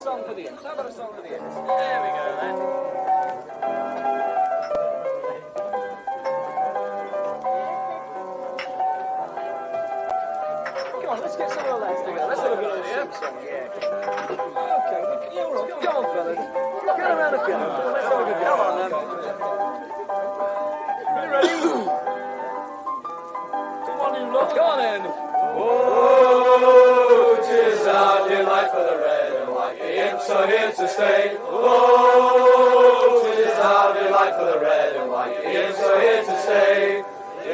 Song for the Imps. How about a song for the Imps? There we go then. Come on, let's get some of the lads together. Let's have a good old Imps song. Yeah. Okay, you're on. Go on, fellas. Get around a bit. Let's have a good go. Come on, then. Are you ready? Come on, you lot. Go on, then. Oh, 'tis our delight for the red and white. The Imps are here to stay. Oh, 'tis our delight for the red and white. The Imps are here to stay.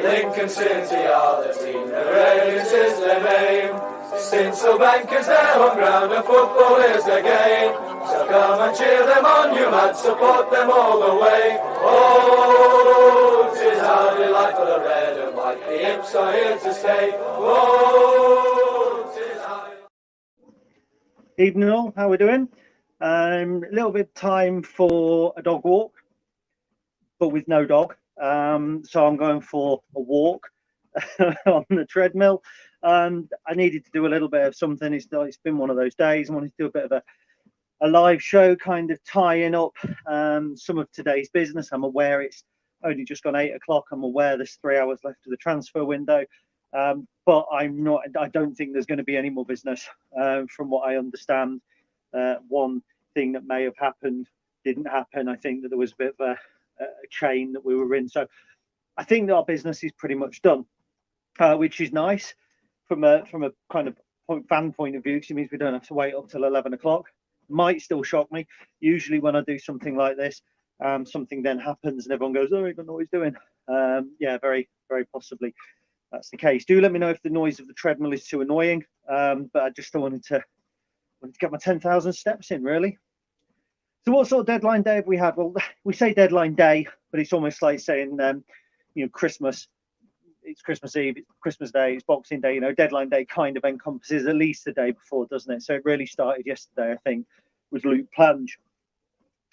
Lincoln City are the team, the Reds is their name. Stinsel Bank is their home ground and football is their game. So come and cheer them on, you lads, support them all the way. Oh, 'tis our delight for the red and white. The Imps are here to stay. Oh, 'tis our... Evening all, how are we doing? A little bit of time for a dog walk, but with no dog. So I'm going for a walk on the treadmill. I needed to do a little bit of something. It's been one of those days. I wanted to do a bit of a live show, kind of tying up some of today's business. I'm aware it's only just gone 8 o'clock. I'm aware there's 3 hours left of the transfer window. But I don't think there's going to be any more business from what I understand. One thing that may have happened didn't happen. I think that there was a bit of a chain that we were in. So I think that our business is pretty much done, which is nice from a kind of fan point of view, because it means we don't have to wait up till 11 o'clock. Might still shock me. Usually when I do something like this, something then happens and everyone goes, oh, I don't know what he's doing. Yeah, very, very possibly that's the case. Do let me know if the noise of the treadmill is too annoying. But I just wanted to get my 10,000 steps in, really. So what sort of deadline day have we had? Well, we say deadline day, but it's almost like saying, Christmas. It's Christmas Eve, it's Christmas Day, it's Boxing Day. Deadline day kind of encompasses at least the day before, doesn't it? So it really started yesterday, I think, with Luke Plange.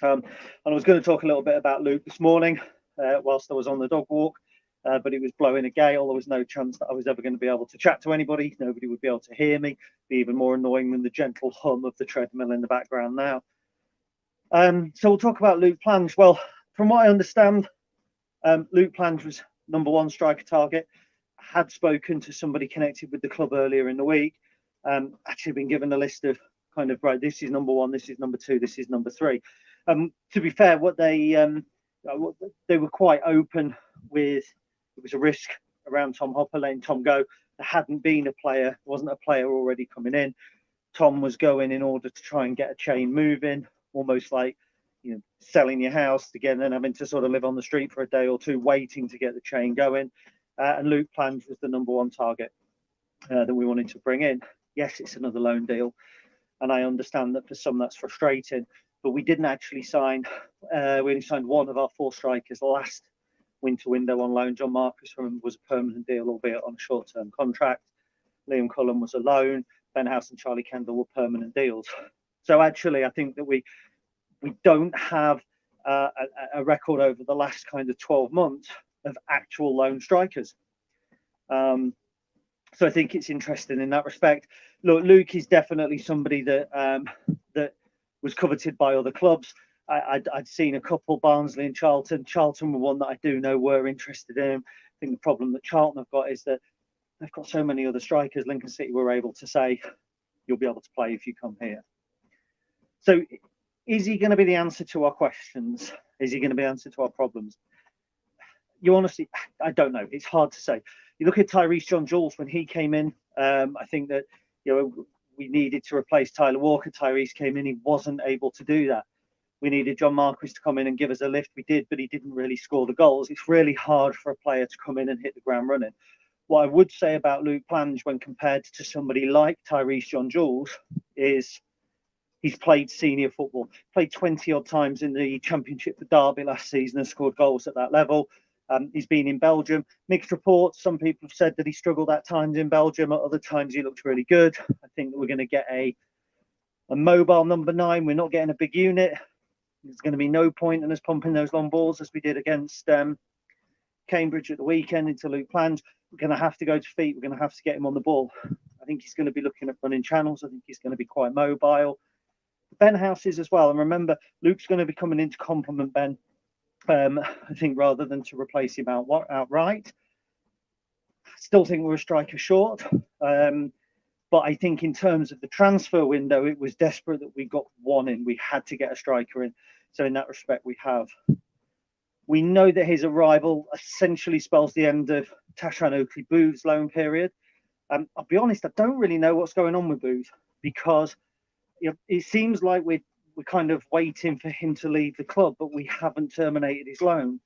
And I was going to talk a little bit about Luke this morning whilst I was on the dog walk, but it was blowing a gale. There was no chance that I was ever going to be able to chat to anybody. Nobody would be able to hear me. Be even more annoying than the gentle hum of the treadmill in the background now. So we'll talk about Luke Plange. Well, from what I understand, Luke Plange was #1 striker target. I had spoken to somebody connected with the club earlier in the week. Actually been given a list of kind of, right, this is #1, this is #2, this is #3. To be fair, what they were quite open with, it was a risk around Tom Hopper letting Tom go. There hadn't been a player, there wasn't a player already coming in. Tom was going in order to try and get a chain moving, almost like, selling your house again and then having to sort of live on the street for a day or two, waiting to get the chain going. And Luke Plange was the #1 target that we wanted to bring in. Yes, it's another loan deal, and I understand that for some that's frustrating, but we didn't actually sign. We only signed one of our 4 strikers last winter window on loan. John Marcus was a permanent deal, albeit on a short-term contract. Liam Cullen was a loan. Ben House and Charlie Kendall were permanent deals. So actually, I think that we don't have a record over the last kind of 12 months of actual loan strikers. So I think it's interesting in that respect. Look, Luke is definitely somebody that that was coveted by other clubs. I'd seen a couple, Barnsley and Charlton. Charlton were one that I do know were interested in him. I think the problem that Charlton have got is that they've got so many other strikers. Lincoln City were able to say, you'll be able to play if you come here. So is he going to be the answer to our questions? Is he going to be the answer to our problems? You honestly, I don't know. It's hard to say. You look at Tyrese John-Jules when he came in. I think that we needed to replace Tyler Walker. Tyrese came in. He wasn't able to do that. We needed John Marquis to come in and give us a lift. We did, but he didn't really score the goals. It's really hard for a player to come in and hit the ground running. What I would say about Luke Plange when compared to somebody like Tyrese John-Jules is he's played senior football, played 20 odd times in the Championship for Derby last season and scored goals at that level. He's been in Belgium. Mixed reports. Some people have said that he struggled at times in Belgium. At other times, he looked really good. I think that we're going to get a mobile #9. We're not getting a big unit. There's going to be no point in us pumping those long balls as we did against Cambridge at the weekend into Luke Plange. We're going to have to go to feet. We're going to have to get him on the ball. I think he's going to be looking at running channels. I think he's going to be quite mobile. Ben Houses as well. And remember, Luke's going to be coming in to complement Ben, I think, rather than to replace him outright. Still think we're a striker short. But I think in terms of the transfer window, it was desperate that we got one in. We had to get a striker in. So in that respect, we have. We know that his arrival essentially spells the end of Tashan Oakley Booth's loan period. I'll be honest, I don't really know what's going on with Booth, because it seems like we're kind of waiting for him to leave the club, but we haven't terminated his loan.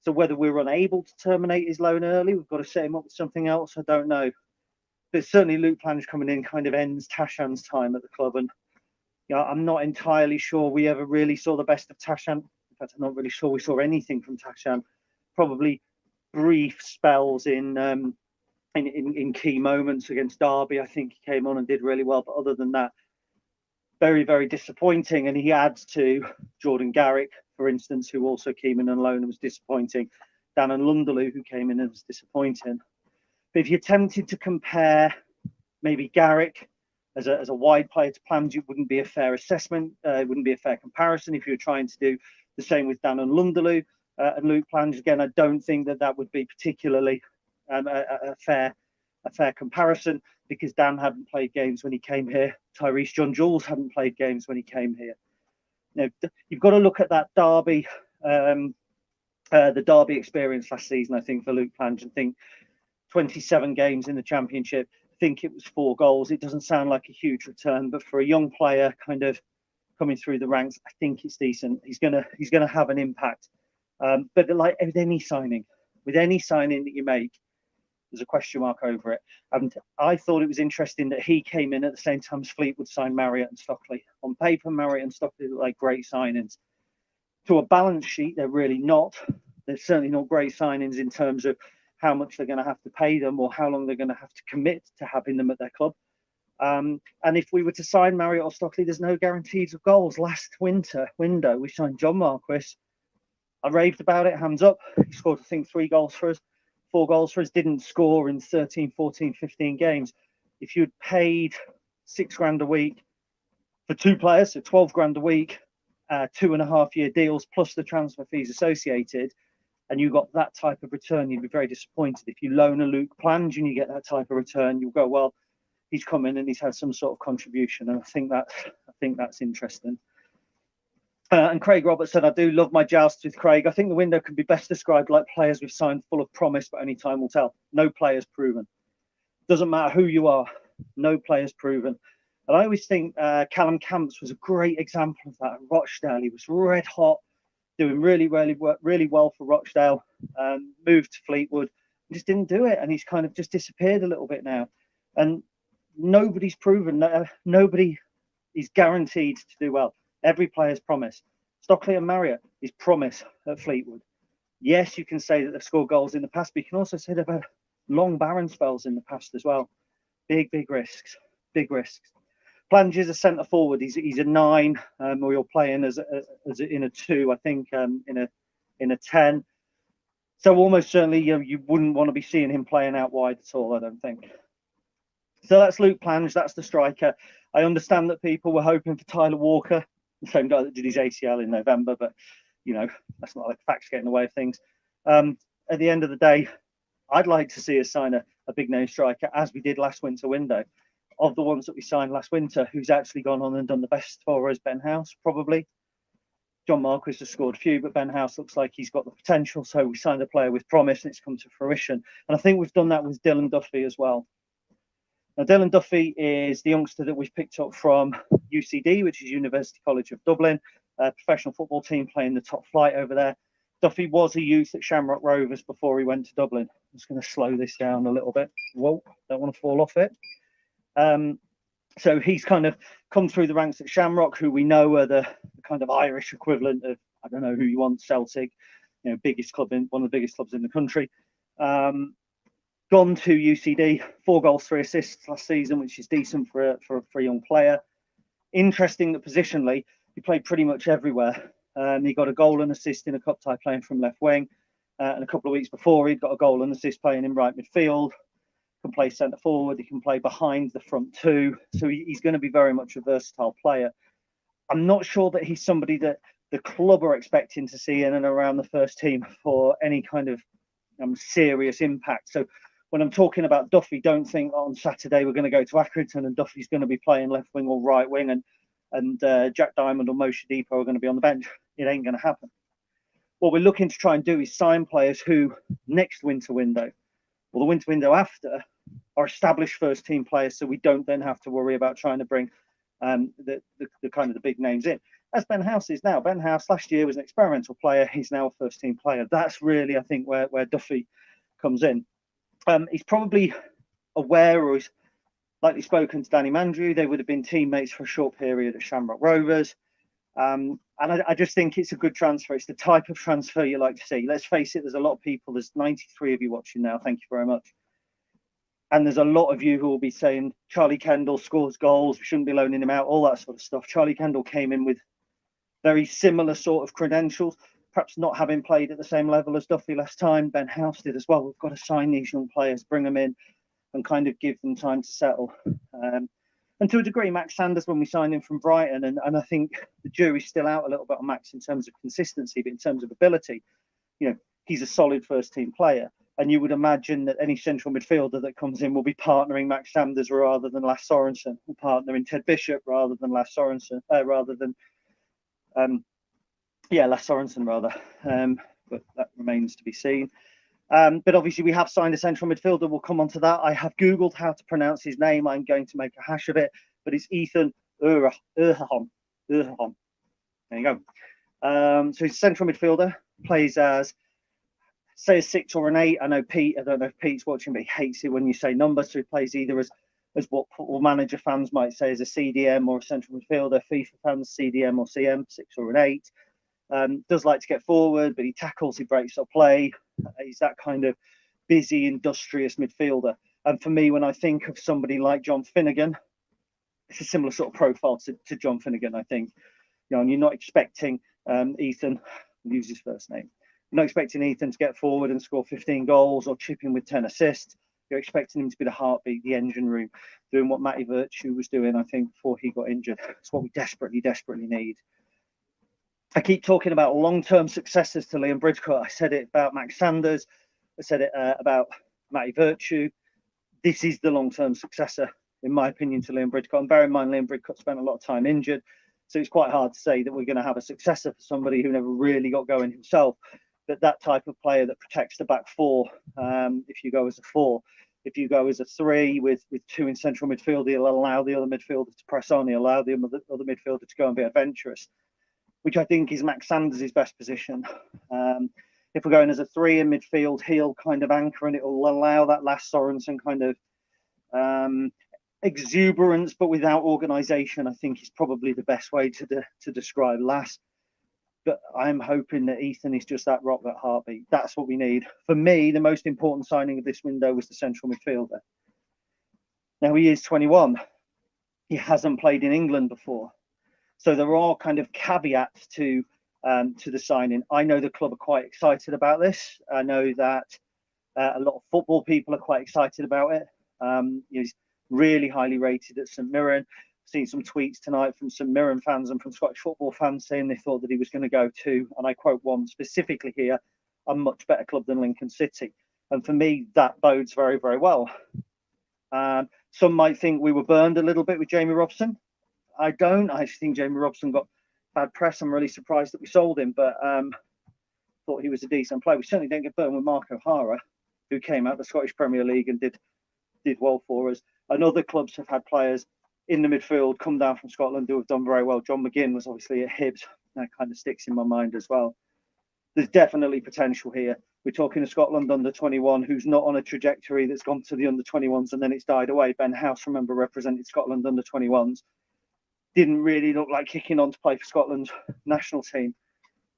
So whether we're unable to terminate his loan early, we've got to set him up with something else, I don't know. But certainly Luke Plange coming in kind of ends Tashan's time at the club. And I'm not entirely sure we ever really saw the best of Tashan. In fact, I'm not really sure we saw anything from Tashan. Probably brief spells in key moments against Derby. I think he came on and did really well. But other than that, very, very disappointing. And he adds to Jordan Garrick, for instance, who also came in on loan and was disappointing. Dan Lunderloo, who came in and was disappointing. But if you're tempted to compare maybe Garrick as a wide player to Plange, it wouldn't be a fair assessment. It wouldn't be a fair comparison if you were trying to do the same with Dan Lunderloo and Luke Plange. Again, I don't think that would be particularly a fair comparison, because Dan hadn't played games when he came here. Tyrese John Jules hadn't played games when he came here. You've got to look at that Derby, the Derby experience last season, I think, for Luke Plange, and think 27 games in the Championship. I think it was 4 goals. It doesn't sound like a huge return, but for a young player kind of coming through the ranks, I think it's decent. He's gonna have an impact. But like with any signing that you make, there's a question mark over it. And I thought it was interesting that he came in at the same time as Fleetwood signed Marriott and Stockley. On paper, Marriott and Stockley look like great signings. To a balance sheet, they're really not. They're certainly not great signings in terms of how much they're going to have to pay them or how long they're going to have to commit to having them at their club. And if we were to sign Marriott or Stockley, there's no guarantees of goals. Last window, we signed John Marquis. I raved about it, hands up. He scored, I think, 4 goals for us, didn't score in 13, 14, 15 games. If you'd paid £6,000 a week for 2 players, so 12 grand a week, 2.5-year deals plus the transfer fees associated, and you got that type of return, you'd be very disappointed. If you loan a Luke Plange and you get that type of return, you'll go, well, he's come in and he's had some sort of contribution. And I think that's interesting. And Craig Robertson, I do love my jousts with Craig. I think the window can be best described like players we've signed full of promise, but only time will tell. No player's proven. Doesn't matter who you are, no player's proven. And I always think Callum Camps was a great example of that. At Rochdale, he was red hot, doing really well for Rochdale. Moved to Fleetwood, just didn't do it, and he's kind of just disappeared a little bit now. And nobody's proven. Nobody is guaranteed to do well. Every player's promise. Stockley and Marriott is promise at Fleetwood. Yes, you can say that they've scored goals in the past, but you can also say they've had long barren spells in the past as well. Big risks. Plange is a centre forward. He's a 9. Or you're playing as in a 2, I think, in a 10. So almost certainly you wouldn't want to be seeing him playing out wide at all, I don't think. So that's Luke Plange. That's the striker. I understand that people were hoping for Tyler Walker, the same guy that did his ACL in November, but that's not like facts getting in the way of things. At the end of the day, I'd like to see us sign a big name striker, as we did last winter window. Of the ones that we signed last winter, who's actually gone on and done the best for us? Ben House, probably. John Marquis has scored a few, but Ben House looks like he's got the potential. So we signed a player with promise, and it's come to fruition. And I think we've done that with Dylan Duffy as well. Now, Dylan Duffy is the youngster that we've picked up from UCD, which is University College of Dublin, a professional football team playing the top flight over there. Duffy was a youth at Shamrock Rovers before he went to Dublin. I'm just going to slow this down a little bit. Whoa, don't want to fall off it. So he's kind of come through the ranks at Shamrock, who we know are the kind of Irish equivalent of, I don't know who you want, Celtic, biggest club one of the biggest clubs in the country. Gone to UCD, 4 goals, 3 assists last season, which is decent for a young player. Interesting that positionally, he played pretty much everywhere. He got a goal and assist in a cup tie playing from left wing. And a couple of weeks before, he'd got a goal and assist playing in right midfield. Can play centre forward. He can play behind the front 2. So he's going to be very much a versatile player. I'm not sure that he's somebody that the club are expecting to see in and around the first team for any kind of serious impact. So when I'm talking about Duffy, don't think on Saturday we're going to go to Accrington and Duffy's going to be playing left wing or right wing, and Jack Diamond or Moshe Depot are going to be on the bench. It ain't going to happen. What we're looking to try and do is sign players who next winter window or the winter window after are established first team players, so we don't then have to worry about trying to bring the kind of the big names in. As Ben House is now. Ben House last year was an experimental player. He's now a first team player. That's really, I think, where Duffy comes in. He's probably aware, or he's likely spoken to Danny Mandrew. They would have been teammates for a short period at Shamrock Rovers. And I just think it's a good transfer. It's the type of transfer you like to see. Let's face it, there's a lot of people. There's 93 of you watching now. Thank you very much. And there's a lot of you who will be saying Charlie Kendall scores goals, we shouldn't be loaning him out, all that sort of stuff. Charlie Kendall came in with very similar sort of credentials, perhaps not having played at the same level as Duffy last time. Ben House did as well. We've got to sign these young players, bring them in and kind of give them time to settle. And to a degree, Max Sanders, when we signed him from Brighton, and I think the jury's still out a little bit on Max in terms of consistency, but in terms of ability, he's a solid first team player. And you would imagine that any central midfielder that comes in will be partnering Max Sanders rather than Lasse Sorensen, or partnering Ted Bishop rather than Lasse Sorensen, Lasse Sorensen rather. But that remains to be seen. But obviously we have signed a central midfielder. We'll come on to that. I have Googled how to pronounce his name. I'm going to make a hash of it, but it's Ethan Erhahon. There you go. So he's a central midfielder, plays as, say, a 6 or an 8. I don't know if Pete's watching, but he hates it when you say numbers. So he plays either as what Football Manager fans might say as a CDM or a central midfielder, FIFA fans CDM or CM, 6 or an 8. Does like to get forward, but he tackles, he breaks up play. He's that kind of busy, industrious midfielder. And for me, when I think of somebody like John Finnegan, it's a similar sort of profile to John Finnegan, I think. And you're not expecting Ethan, I'll use his first name. You're not expecting Ethan to get forward and score 15 goals or chip in with 10 assists. You're expecting him to be the heartbeat, the engine room, doing what Matty Virtue was doing, I think, before he got injured. It's what we desperately, desperately need. I keep talking about long-term successors to Liam Bridgecut. I said it about Max Sanders. I said it about Matty Virtue. This is the long-term successor, in my opinion, to Liam Bridgecut. And bear in mind, Liam Bridgecut spent a lot of time injured, so it's quite hard to say that we're going to have a successor for somebody who never really got going himself. But that type of player that protects the back four, if you go as a 4, if you go as a 3 with 2 in central midfield, he'll allow the other midfielder to press on. He'll allow the other midfielder to go and be adventurous, which I think is Max Sanders' best position. If we're going as a 3 in midfield, he'll kind of anchor and it will allow that Lasse Sorensen kind of exuberance, but without organisation. I think is probably the best way to describe Lasse. But I'm hoping that Ethan is just that rock, that heartbeat. That's what we need. For me, the most important signing of this window was the central midfielder. Now, he is 21. He hasn't played in England before. So there are kind of caveats to the signing. I know the club are quite excited about this. I know that a lot of football people are quite excited about it. He's really highly rated at St Mirren. I've seen some tweets tonight from St Mirren fans and from Scottish football fans saying they thought that he was going to go to, and I quote one specifically here, a much better club than Lincoln City. And for me, that bodes very, very well. Some might think we were burned a little bit with Jamie Robson. I don't. I actually think Jamie Robson got bad press. I'm really surprised that we sold him, but thought he was a decent player. We certainly didn't get burned with Mark O'Hara, who came out of the Scottish Premier League and did well for us. And other clubs have had players in the midfield come down from Scotland who have done very well. John McGinn was obviously at Hibs. That kind of sticks in my mind as well. There's definitely potential here. We're talking to Scotland under 21, who's not on a trajectory that's gone to the under 21s and then it's died away. Ben House, remember, represented Scotland under 21s. Didn't really look like kicking on to play for Scotland's national team.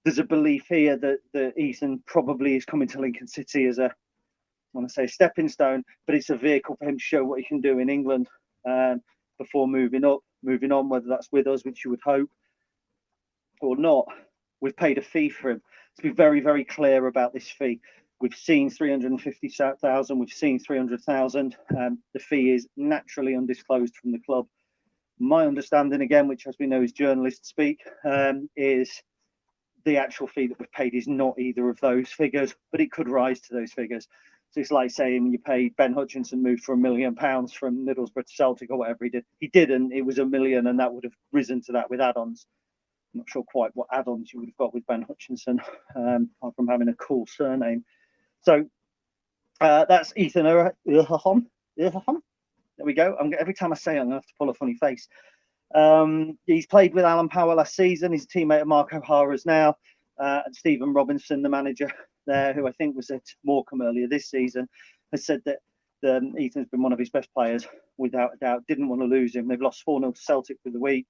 There's a belief here that Ethan probably is coming to Lincoln City as a stepping stone, but it's a vehicle for him to show what he can do in England before moving on, whether that's with us, which you would hope, or not. We've paid a fee for him. To be very, very clear about this fee, we've seen 350,000, we've seen 300,000. The fee is naturally undisclosed from the club. My understanding, again, which as we know is journalists speak, is the actual fee that we've paid is not either of those figures, but it could rise to those figures. So it's like saying you paid Ben Hutchinson moved for £1 million from Middlesbrough to Celtic or whatever he did. He didn't. It was £1 million, and that would have risen to that with add-ons. I'm not sure quite what add-ons you would have got with Ben Hutchinson, apart from having a cool surname. So that's Ethan Erhahon. There we go. Every time I say it, I'm going to have to pull a funny face. He's played with Alan Power last season. He's a teammate of Mark O'Hara's now. And Stephen Robinson, the manager there, who I think was at Morecambe earlier this season, has said that Ethan's been one of his best players, without a doubt. Didn't want to lose him. They've lost 4-0 to Celtic for the week.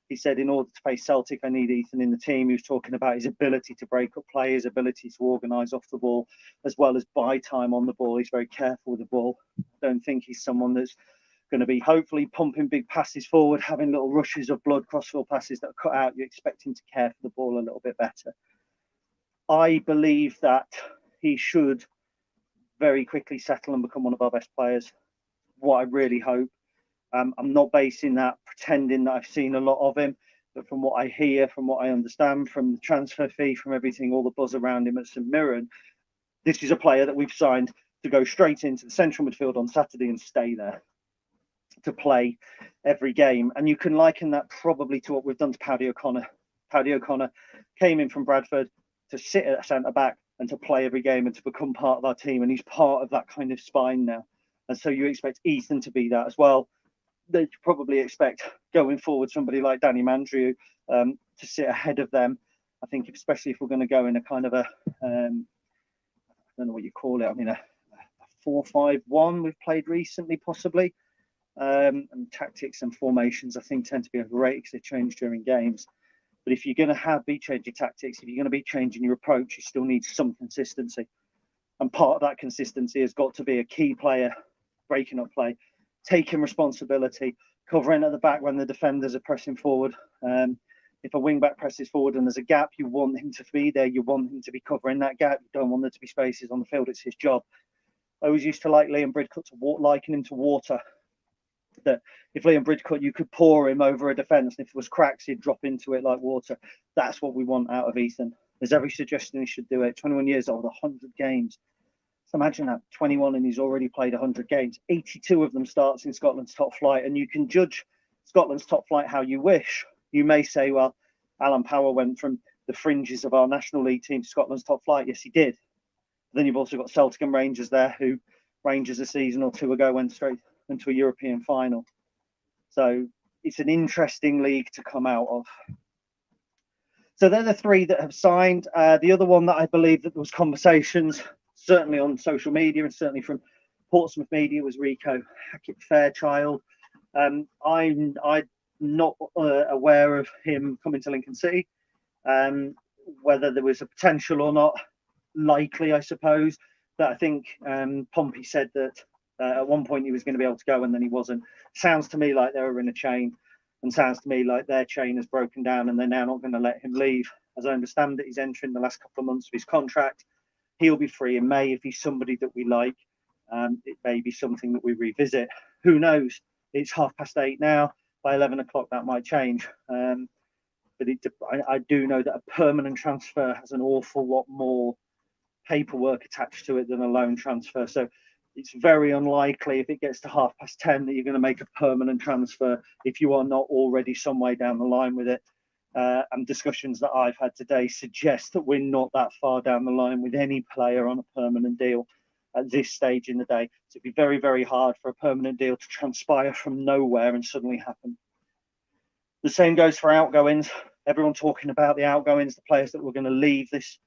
He said, in order to face Celtic, I need Ethan in the team. He was talking about his ability to break up play, his ability to organise off the ball, as well as buy time on the ball. He's very careful with the ball. I don't think he's someone that's going to be hopefully pumping big passes forward, having little rushes of blood, crossfield passes that are cut out. You expect him to care for the ball a little bit better. I believe that he should very quickly settle and become one of our best players. What I really hope. I'm not basing that, pretending that I've seen a lot of him, but from what I hear, from what I understand, from the transfer fee, from everything, all the buzz around him at St Mirren, this is a player that we've signed to go straight into the central midfield on Saturday and stay there, to play every game. And you can liken that probably to what we've done to Paddy O'Connor. Paddy O'Connor came in from Bradford to sit at centre back and to play every game and to become part of our team, and he's part of that kind of spine now. And so you expect Ethan to be that as well. They probably expect going forward somebody like Danny Mandrew to sit ahead of them. I think especially if we're going to go in a kind of a I don't know what you call it. I mean a 4-5-1 we've played recently, possibly. And tactics and formations I think tend to be overrated because they change during games. But if you're going to be changing tactics, if you're going to be changing your approach, you still need some consistency. And part of that consistency has got to be a key player breaking up play, taking responsibility, covering at the back when the defenders are pressing forward. If a wing back presses forward and there's a gap, you want him to be there. You want him to be covering that gap. You don't want there to be spaces on the field. It's his job. I always used to like Liam Bridcut liken him to water. That if Liam Bridcut, you could pour him over a defence, and if there was cracks, he'd drop into it like water. That's what we want out of Ethan. There's every suggestion he should do it. 21 years old, 100 games. So imagine that, 21, and he's already played 100 games. 82 of them starts in Scotland's top flight, and you can judge Scotland's top flight how you wish. You may say, well, Alan Power went from the fringes of our National League team to Scotland's top flight. Yes, he did. But then you've also got Celtic and Rangers there, who Rangers a season or two ago went straight into a European final. So it's an interesting league to come out of. So they're the three that have signed. The other one that I believe that there was conversations, certainly on social media and certainly from Portsmouth media, was Rico Hackett-Fairchild. I'm not aware of him coming to Lincoln City. Whether there was a potential or not, likely, I suppose. But I think Pompey said that at one point he was going to be able to go and then he wasn't. Sounds to me like they were in a chain, and sounds to me like their chain has broken down and they're now not going to let him leave. As I understand it, he's entering the last couple of months of his contract. He'll be free in May if he's somebody that we like. It may be something that we revisit. Who knows? It's 8:30 now. By 11 o'clock, that might change. But I do know that a permanent transfer has an awful lot more paperwork attached to it than a loan transfer. So it's very unlikely if it gets to 10:30 that you're going to make a permanent transfer if you are not already some way down the line with it. And discussions that I've had today suggest that we're not that far down the line with any player on a permanent deal at this stage in the day. So it'd be very, very hard for a permanent deal to transpire from nowhere and suddenly happen. The same goes for outgoings. Everyone talking about the outgoings, the players that were going to leave this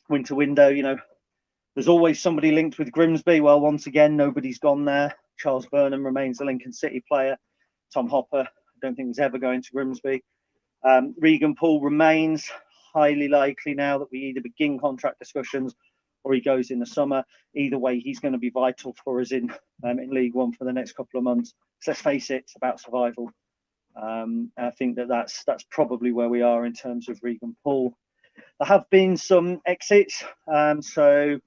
winter window. You know, there's always somebody linked with Grimsby. Well, once again, nobody's gone there. Charles Burnham remains a Lincoln City player. Tom Hopper, I don't think was ever going to Grimsby. Regan Poole remains. Highly likely now that we either begin contract discussions or he goes in the summer. Either way, he's going to be vital for us in League One for the next couple of months. So let's face it, it's about survival. I think that's probably where we are in terms of Regan Poole. There have been some exits. Freddie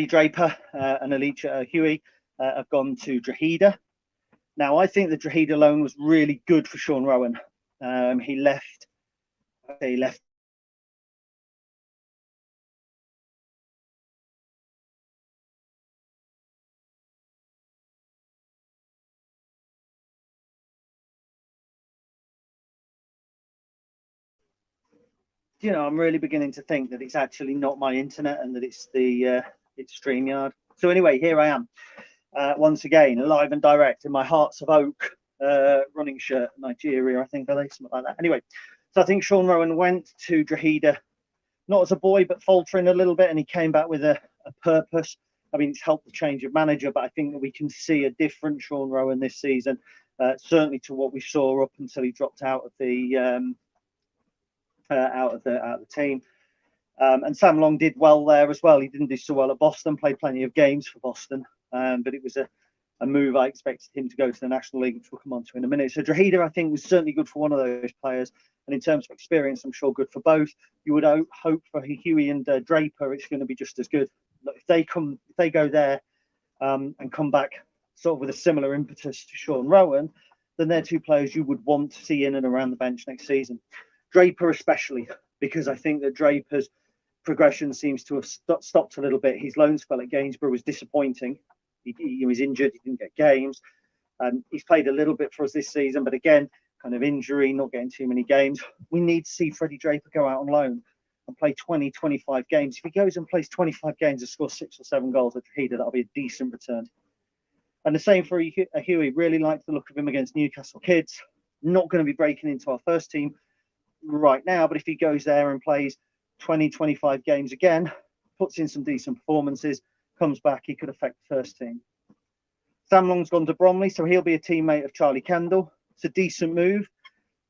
Draper and Alicia Huey have gone to Drogheda. Now, I think the Drogheda loan was really good for Sean Rowan. He left. You know, I'm really beginning to think that it's actually not my internet and that it's it's StreamYard. So anyway, here I am once again, live and direct in my Hearts of Oak running shirt, Nigeria, I think, are they, something like that. Anyway, so I think Sean Rowan went to Drogheda not as a boy, but faltering a little bit, and he came back with a purpose. I mean, it's helped the change of manager, but I think that we can see a different Sean Rowan this season, certainly to what we saw up until he dropped out of the team. And Sam Long did well there as well. He didn't do so well at Boston, played plenty of games for Boston, but it was a move I expected him to go to the National League, which we'll come on to in a minute. So Drogheda, I think, was certainly good for one of those players. And in terms of experience, I'm sure good for both. You would hope for Huey and Draper, it's going to be just as good. If they go there and come back sort of with a similar impetus to Sean Rowan, then they're two players you would want to see in and around the bench next season. Draper especially, because I think that Draper's progression seems to have stopped a little bit. His loan spell at Gainsborough was disappointing. He was injured, he didn't get games. He's played a little bit for us this season, but again, kind of injury, not getting too many games. We need to see Freddie Draper go out on loan and play 20, 25 games. If he goes and plays 25 games and scores 6 or 7 goals at Drogheda, that'll be a decent return. And the same for Huey. Really liked the look of him against Newcastle Kids. Not going to be breaking into our first team right now, but if he goes there and plays 20, 25 games again, puts in some decent performances, comes back, he could affect the first team. Sam Long's gone to Bromley, so he'll be a teammate of Charlie Kendall. It's a decent move.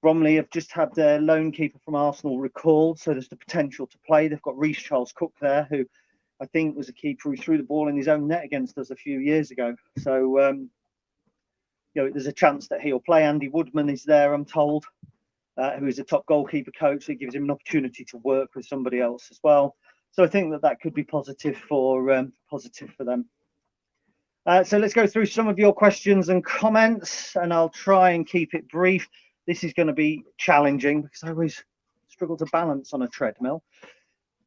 Bromley have just had their loan keeper from Arsenal recalled, so there's the potential to play. They've got Reece Charles-Cook there, who I think was a keeper who threw the ball in his own net against us a few years ago. So, you know, there's a chance that he'll play. Andy Woodman is there, I'm told, who is a top goalkeeper coach. So it gives him an opportunity to work with somebody else as well. So I think that could be positive for them. So let's go through some of your questions and comments, and I'll try and keep it brief. This is going to be challenging because I always struggle to balance on a treadmill.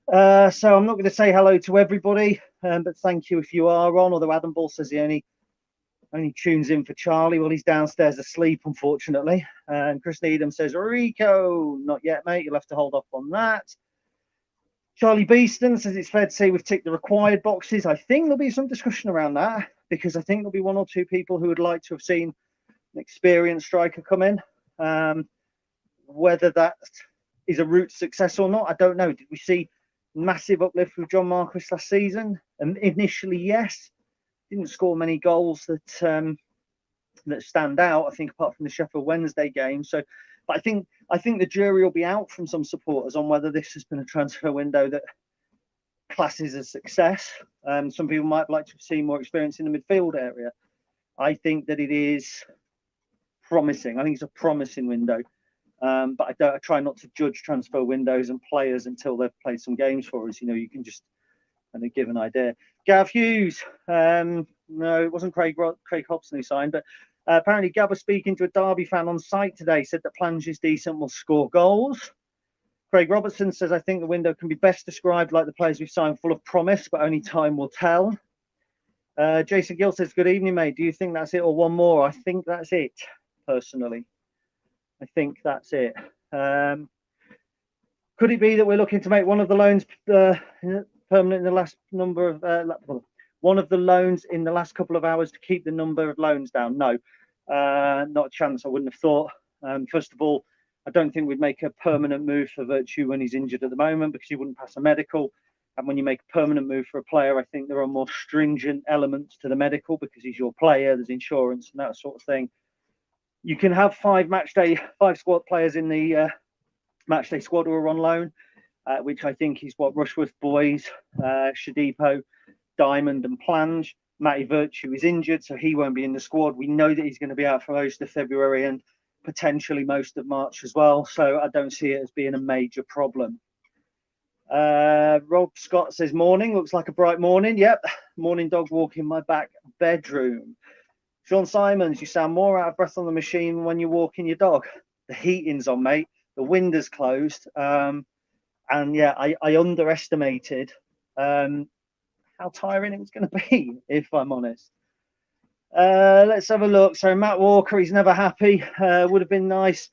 So I'm not going to say hello to everybody, but thank you if you are on. Although Adam Ball says he only tunes in for Charlie. Well, he's downstairs asleep, unfortunately. And Chris Needham says, Rico, not yet, mate. You'll have to hold off on that. Charlie Beeston says it's fair to say we've ticked the required boxes. I think there'll be some discussion around that because I think there'll be one or two people who would like to have seen an experienced striker come in. Whether that is a route to success or not, I don't know. Did we see massive uplift with John Marquis last season? And initially, yes. Didn't score many goals that stand out, I think, apart from the Sheffield Wednesday game. So, but I think the jury will be out from some supporters on whether this has been a transfer window that classes as success. Some people might like to see more experience in the midfield area. I think that it is promising. I think it's a promising window. But I try not to judge transfer windows and players until they've played some games for us. You know, you can just kind of give an idea. Gav Hughes, no, it wasn't Craig Hobson who signed, but apparently Gav was speaking to a Derby fan on site today, said that Plange is decent, will score goals. Craig Robertson says, I think the window can be best described like the players we've signed, full of promise, but only time will tell. Jason Gill says, good evening, mate. Do you think that's it or one more? I think that's it, personally. I think that's it. Could it be that we're looking to make one of the loans permanent in the last number of one of the loans in the last couple of hours to keep the number of loans down? No, not a chance. I wouldn't have thought. First of all, I don't think we'd make a permanent move for Virtue when he's injured at the moment because he wouldn't pass a medical. And when you make a permanent move for a player, I think there are more stringent elements to the medical because he's your player. There's insurance and that sort of thing. You can have five squad players in the matchday squad who are on loan, which I think is what Rushworth Boys, Shadipo, Diamond and Plange. Matty Virtue is injured, so he won't be in the squad. We know that he's going to be out for most of February and potentially most of March as well. So I don't see it as being a major problem. Rob Scott says, morning. Looks like a bright morning. Yep. Morning dog walk in my back bedroom. Sean Simons, you sound more out of breath on the machine than when you're walking your dog. The heating's on, mate. The windows closed. And yeah, I underestimated how tiring it was going to be, if I'm honest. Let's have a look. So Matt Walker, he's never happy. Would have been nice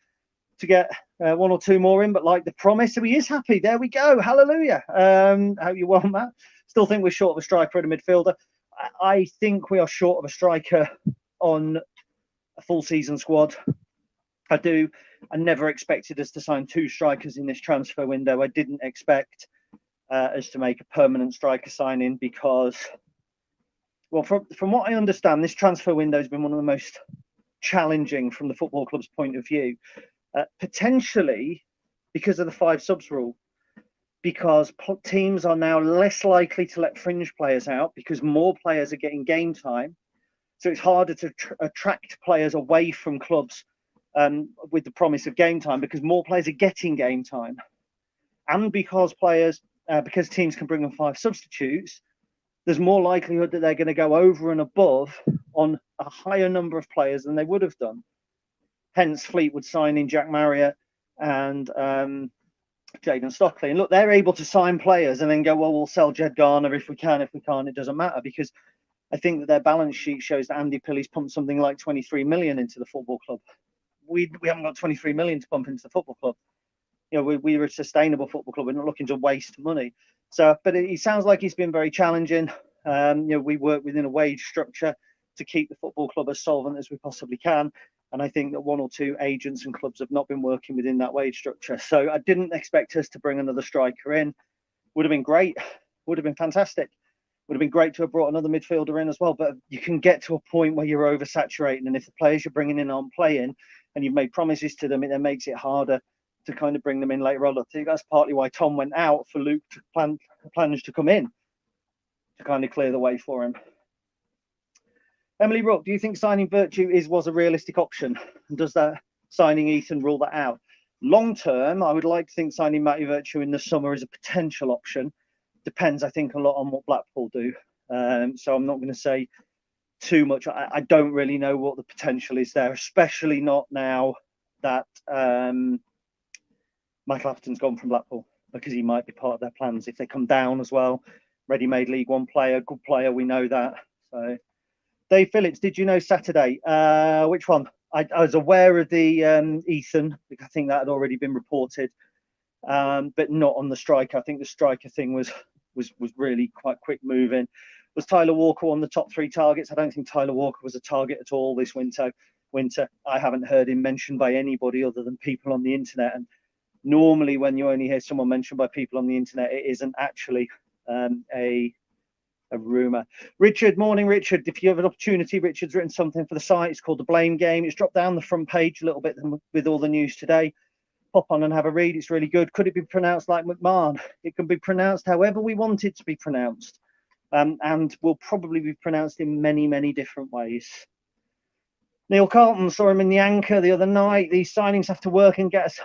to get one or two more in, but like the promise, so he is happy. There we go. Hallelujah. Hope you're well, Matt. Still think we're short of a striker and a midfielder. I think we are short of a striker on a full season squad. I do. I never expected us to sign 2 strikers in this transfer window. I didn't expect us to make a permanent striker signing because, well, from what I understand, this transfer window has been one of the most challenging from the football club's point of view, potentially because of the 5 subs rule, because teams are now less likely to let fringe players out because more players are getting game time. So it's harder to attract players away from clubs with the promise of game time because more players are getting game time. And because because teams can bring on 5 substitutes, there's more likelihood that they're going to go over and above on a higher number of players than they would have done. Hence, Fleetwood signing Jack Marriott and Jayden Stockley. And look, they're able to sign players and then go, well, we'll sell Jed Garner if we can. If we can't, it doesn't matter, because I think that their balance sheet shows that Andy Pilley's pumped something like 23 million into the football club. We haven't got 23 million to pump into the football club. You know, we're a sustainable football club. We're not looking to waste money. So, but it sounds like it's been very challenging. You know, we work within a wage structure to keep the football club as solvent as we possibly can. And I think that 1 or 2 agents and clubs have not been working within that wage structure. So I didn't expect us to bring another striker in. Would have been great. Would have been fantastic. Would have been great to have brought another midfielder in as well. But you can get to a point where you're oversaturating. And if the players you're bringing in aren't playing and you've made promises to them, it then makes it harder to kind of bring them in later on. I think that's partly why Tom went out for Luke to plans to come in to kind of clear the way for him. Emily Rook, do you think signing Virtue was a realistic option? And does that signing Ethan rule that out? Long term, I would like to think signing Matty Virtue in the summer is a potential option. Depends, I think, a lot on what Blackpool do. So I'm not going to say too much. I don't really know what the potential is there, especially not now that Michael Atherton's gone from Blackpool, because he might be part of their plans if they come down as well. Ready-made League One player, good player, we know that. So, Dave Phillips, did you know Saturday? Which one? I was aware of the Ethan, because I think that had already been reported, but not on the striker. I think the striker thing was really quite quick moving. Was Tyler Walker on the top 3 targets? I don't think Tyler Walker was a target at all this winter. I haven't heard him mentioned by anybody other than people on the internet. And normally when you only hear someone mentioned by people on the internet, it isn't actually a rumour. Richard, morning, Richard. If you have an opportunity, Richard's written something for the site. It's called The Blame Game. It's dropped down the front page a little bit with all the news today. Pop on and have a read. It's really good. Could it be pronounced like McMahon? It can be pronounced however we want it to be pronounced. And will probably be pronounced in many, many different ways. Neil Carlton, saw him in the Anchor the other night. These signings have to work and get us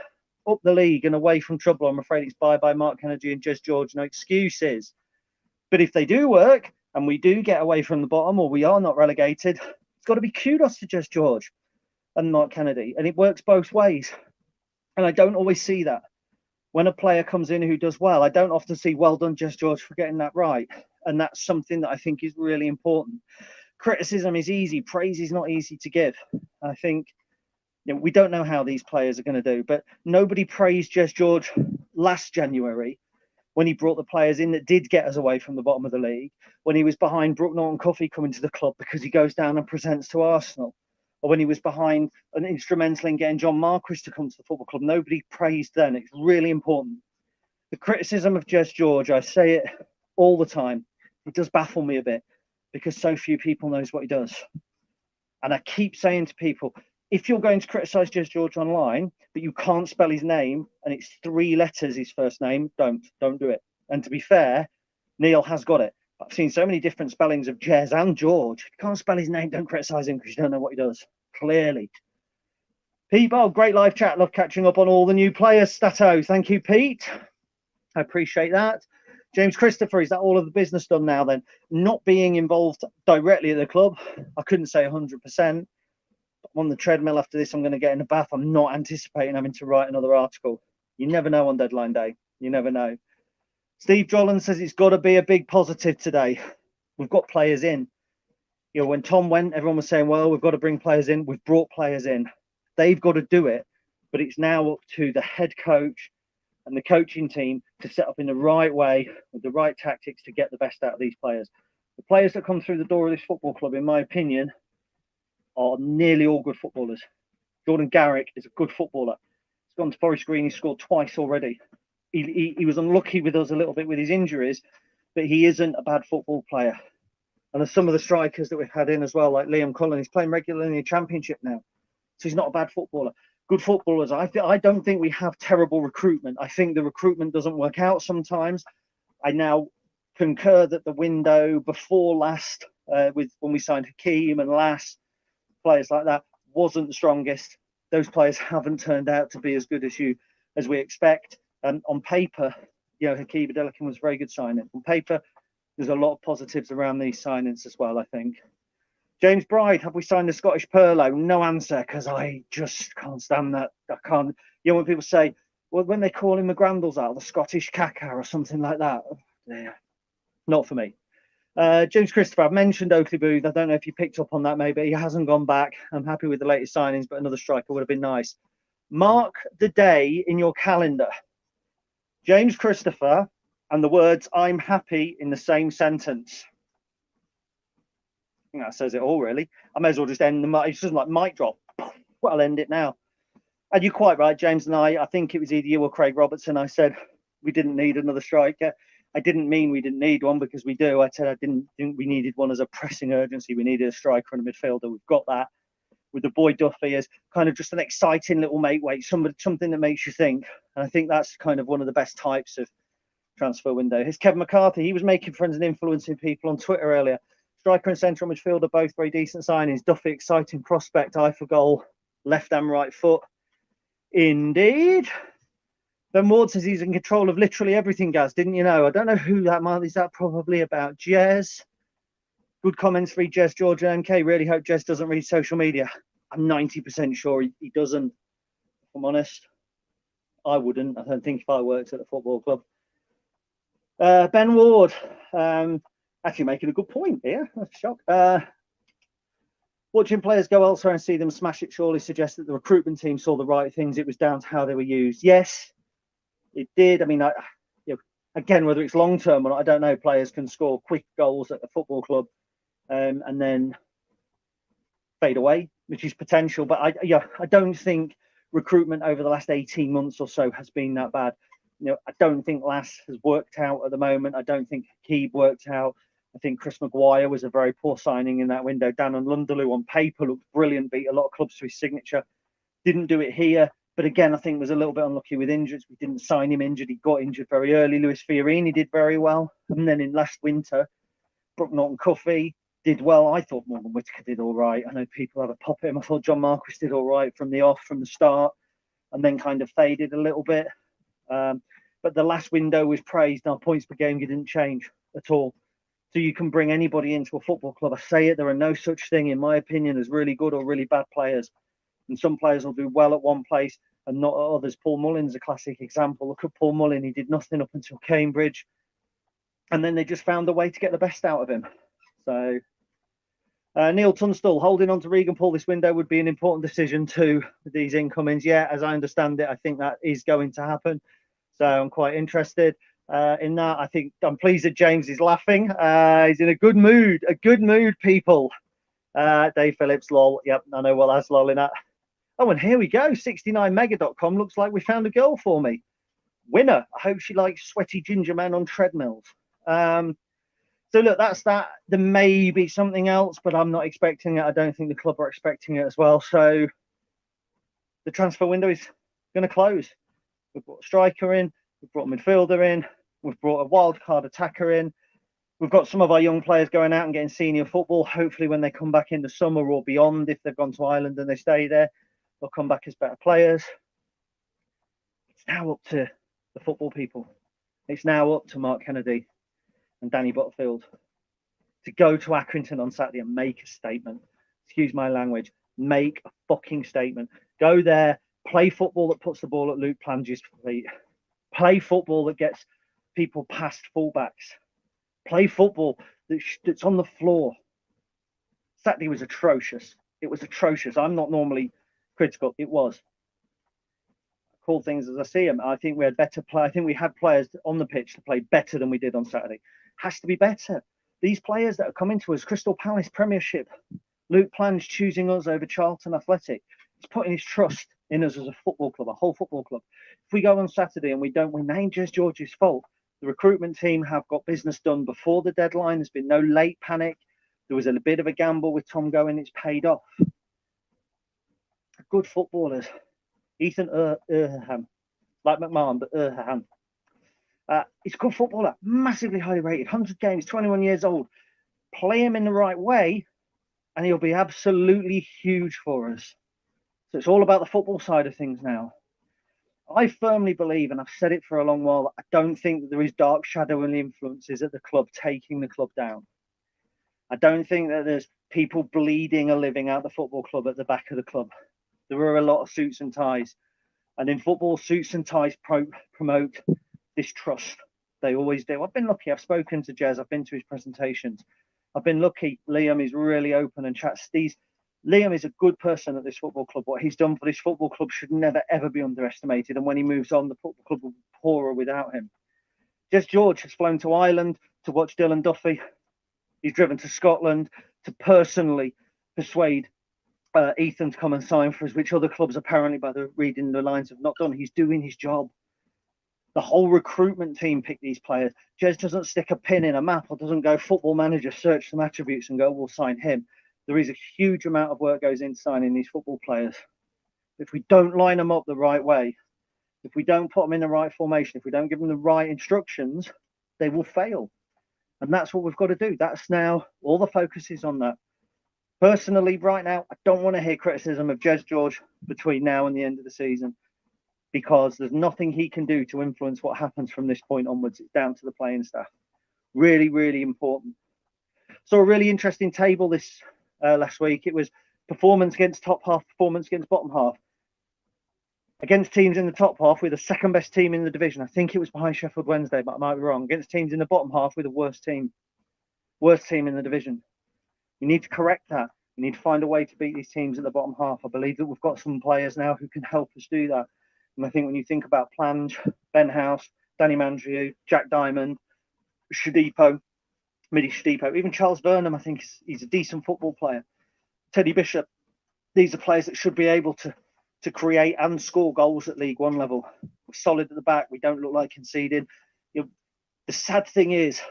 up the league and away from trouble. I'm afraid it's bye-bye Mark Kennedy and Jess George. No excuses. But if they do work and we do get away from the bottom, or we are not relegated, it's got to be kudos to Jess George and Mark Kennedy. And it works both ways. And I don't always see that. When a player comes in who does well, I don't often see well done, Jess George, for getting that right. And that's something that I think is really important. Criticism is easy. Praise is not easy to give. I think, you know, we don't know how these players are going to do, but nobody praised Jess George last January when he brought the players in that did get us away from the bottom of the league, when he was behind Brooke Norton-Cuffy coming to the club because he goes down and presents to Arsenal, or when he was behind and instrumental in getting John Marquis to come to the football club. Nobody praised then. It's really important. The criticism of Jess George, I say it all the time, it does baffle me a bit because so few people knows what he does. And I keep saying to people, if you're going to criticise Jess George online, but you can't spell his name and it's 3 letters, his first name, don't do it. And to be fair, Neil has got it. I've seen so many different spellings of Jez and George. If you can't spell his name, don't criticise him because you don't know what he does. Clearly. Pete Bowl, great live chat. Love catching up on all the new players. Stato, thank you, Pete. I appreciate that. James Christopher, is that all of the business done now then? Not being involved directly at the club, I couldn't say 100%. I'm on the treadmill after this. I'm going to get in the bath. I'm not anticipating having to write another article. You never know on deadline day. You never know. Steve Jolland says it's got to be a big positive today. We've got players in. You know, when Tom went, everyone was saying, well, we've got to bring players in. We've brought players in. They've got to do it. But it's now up to the head coach and the coaching team to set up in the right way with the right tactics to get the best out of these players. The players that come through the door of this football club, in my opinion, are nearly all good footballers. Jordan Garrick is a good footballer. He's gone to Forest Green. He's scored twice already. He was unlucky with us a little bit with his injuries, but he isn't a bad football player. And there's some of the strikers that we've had in as well, like Liam Cullen, he's playing regularly in the Championship now. So he's not a bad footballer. Good footballers. I don't think we have terrible recruitment. I think the recruitment doesn't work out sometimes. I now concur that the window before last, with when we signed Hakeem and Lass, players like that, wasn't the strongest. Those players haven't turned out to be as good as we expect. And on paper, you know, Hakeem Adelikin was a very good signing. On paper, there's a lot of positives around these signings as well, I think. James Bride, have we signed the Scottish Polo? No answer, because I just can't stand that. I can't. You know, when people say, well, when they call him the Grandals out, the Scottish Kaka or something like that, yeah, not for me. James Christopher, I've mentioned Oakley Booth. I don't know if you picked up on that, maybe. He hasn't gone back. I'm happy with the latest signings, but another striker would have been nice. Mark the day in your calendar. James Christopher and the words, I'm happy, in the same sentence. I think that says it all, really. I may as well just end the, it's just like mic drop. Well, I'll end it now. And you're quite right, James and I think it was either you or Craig Robertson. I said we didn't need another striker. I didn't mean we didn't need one, because we do. I said I didn't think we needed one as a pressing urgency. We needed a striker and a midfielder. We've got that. With the boy Duffy as kind of just an exciting little mate weight, something that makes you think. And I think that's kind of one of the best types of transfer window. Here's Kevin McCarthy. He was making friends and influencing people on Twitter earlier. Striker and central midfielder, both very decent signings. Duffy, exciting prospect, eye for goal, left and right foot. Indeed. Ben Ward says he's in control of literally everything, Gaz. Didn't you know? I don't know who that might be. Is that probably about Jess? Good comments for Jess, Georgia MK. Really hope Jess doesn't read social media. I'm 90% sure he doesn't, if I'm honest. I wouldn't. I don't think if I worked at the football club. Ben Ward, actually making a good point here. That's a shock. Watching players go elsewhere and see them smash it surely suggests that the recruitment team saw the right things. It was down to how they were used. Yes, it did. I mean, again, whether it's long term or not, I don't know. Players can score quick goals at the football club and then fade away, which is potential. But I don't think recruitment over the last 18 months or so has been that bad. You know, I don't think Lass has worked out at the moment. I don't think Keeb worked out. I think Chris Maguire was a very poor signing in that window. Dan and Lunderloo on paper looked brilliant, beat a lot of clubs to his signature. Didn't do it here. But again, I think was a little bit unlucky with injuries. We didn't sign him injured. He got injured very early. Lewis Fiorini did very well. And then in last winter, Brook Norton-Cuffy did well. I thought Morgan Whittaker did all right. I know people have a pop at him. I thought John Marquis did all right from the start, and then kind of faded a little bit. But the last window was praised. Our points per game didn't change at all. So you can bring anybody into a football club. I say it, there are no such thing, in my opinion, as really good or really bad players. And some players will do well at one place and not at others. Paul Mullen's a classic example. Look at Paul Mullen. He did nothing up until Cambridge. And then they just found a way to get the best out of him. So Neil Tunstall, holding on to Regan Paul this window would be an important decision too with these incomings. Yeah, as I understand it, I think that is going to happen. So I'm quite interested in that. I think I'm pleased that James is laughing. He's in a good mood, people. Dave Phillips, lol. Yep, I know what that's lol in that. Oh, and here we go. 69mega.com looks like we found a girl for me. Winner. I hope she likes sweaty ginger men on treadmills. So look, that's that. There may be something else, but I'm not expecting it. I don't think the club are expecting it as well. So the transfer window is going to close. We've brought a striker in. We've brought a midfielder in. We've brought a wild card attacker in. We've got some of our young players going out and getting senior football. Hopefully when they come back in the summer or beyond, if they've gone to Ireland and they stay there, they'll come back as better players. It's now up to the football people. It's now up to Mark Kennedy and Danny Butterfield to go to Accrington on Saturday and make a statement. Excuse my language. Make a fucking statement. Go there, play football that puts the ball at Luke Plange's feet. Play football that gets people past fullbacks. Play football that's on the floor. Saturday was atrocious. It was atrocious. I'm not normally critical. It was. I call things as I see them. I think we had better play. I think we had players on the pitch to play better than we did on Saturday. Has to be better. These players that are coming to us, Crystal Palace Premiership, Luke Plange choosing us over Charlton Athletic. He's putting his trust in us as a football club, a whole football club. If we go on Saturday and we don't win, that ain't just George's fault. The recruitment team have got business done before the deadline. There's been no late panic. There was a bit of a gamble with Tom going. It's paid off. Good footballers. Ethan Erham, like McMahon, but Erham. He's a good footballer, massively highly rated, 100 games, 21 years old. Play him in the right way, and he'll be absolutely huge for us. So it's all about the football side of things now. I firmly believe, and I've said it for a long while, I don't think that there is dark shadow and influences at the club taking the club down. I don't think that there's people bleeding a living out the football club at the back of the club. There are a lot of suits and ties. And in football, suits and ties promote distrust. They always do. I've been lucky. I've spoken to Jess. I've been to his presentations. I've been lucky. Liam is really open and chats. Liam is a good person at this football club. What he's done for this football club should never, ever be underestimated. And when he moves on, the football club will be poorer without him. Jess George has flown to Ireland to watch Dylan Duffy. He's driven to Scotland to personally persuade Ethan to come and sign for us, which other clubs apparently, by the reading the lines, have not done. He's doing his job. The whole recruitment team pick these players. Jez doesn't stick a pin in a map or doesn't go Football Manager, search some attributes and go, we'll sign him. There is a huge amount of work goes into signing these football players. If we don't line them up the right way, if we don't put them in the right formation, if we don't give them the right instructions, they will fail. And that's what we've got to do. That's now, all the focus is on that. Personally, right now, I don't want to hear criticism of Jez George between now and the end of the season, because there's nothing he can do to influence what happens from this point onwards. It's down to the playing staff. Really, really important. So a really interesting table this last week. It was performance against top half, performance against bottom half. Against teams in the top half, we're the second best team in the division. I think it was behind Sheffield Wednesday, but I might be wrong. Against teams in the bottom half, we're the worst team in the division. We need to correct that. We need to find a way to beat these teams at the bottom half. I believe that we've got some players now who can help us do that. And I think when you think about Plange, Ben House, Danny Mandrieu, Jack Diamond, Shadipo, Midi Shadipo, even Charles Burnham, I think he's a decent football player. Teddy Bishop, these are players that should be able to create and score goals at League One level. We're solid at the back. We don't look like conceding. The sad thing is,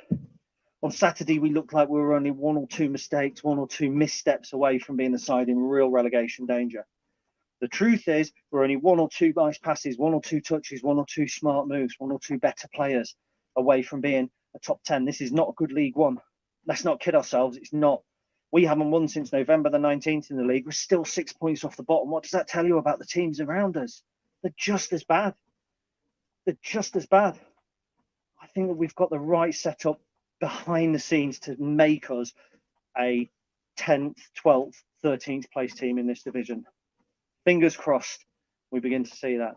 on Saturday, we looked like we were only one or two mistakes, one or two missteps away from being a side in real relegation danger. The truth is, we're only one or two nice passes, one or two touches, one or two smart moves, one or two better players away from being a top 10. This is not a good League One. Let's not kid ourselves. It's not. We haven't won since November the 19th in the league. We're still 6 points off the bottom. What does that tell you about the teams around us? They're just as bad. They're just as bad. I think that we've got the right setup behind the scenes to make us a 10th, 12th, 13th place team in this division. Fingers crossed we begin to see that.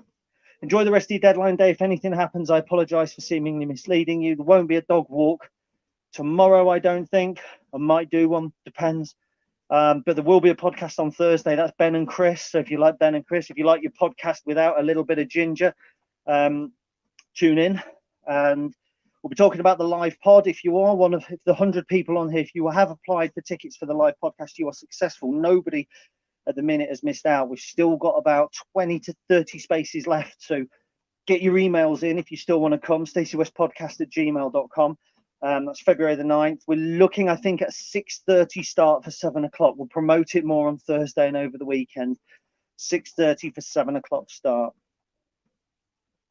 Enjoy the rest of your deadline day. If anything happens, I apologise for seemingly misleading you. There won't be a dog walk tomorrow, I don't think. I might do one, depends. But there will be a podcast on Thursday. That's Ben and Chris. So if you like Ben and Chris, if you like your podcast without a little bit of ginger, tune in. And we'll be talking about the live pod. If you are one of the 100 people on here, if you have applied for tickets for the live podcast, you are successful. Nobody at the minute has missed out. We've still got about 20 to 30 spaces left. So get your emails in if you still want to come. stacywestpodcast@gmail.com. That's February the 9th. We're looking, I think, at 6:30 start for 7 o'clock. We'll promote it more on Thursday and over the weekend. 6:30 for 7 o'clock start.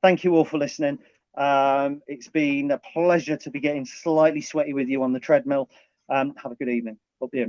Thank you all for listening. It's been a pleasure to be getting slightly sweaty with you on the treadmill. Have a good evening. Up the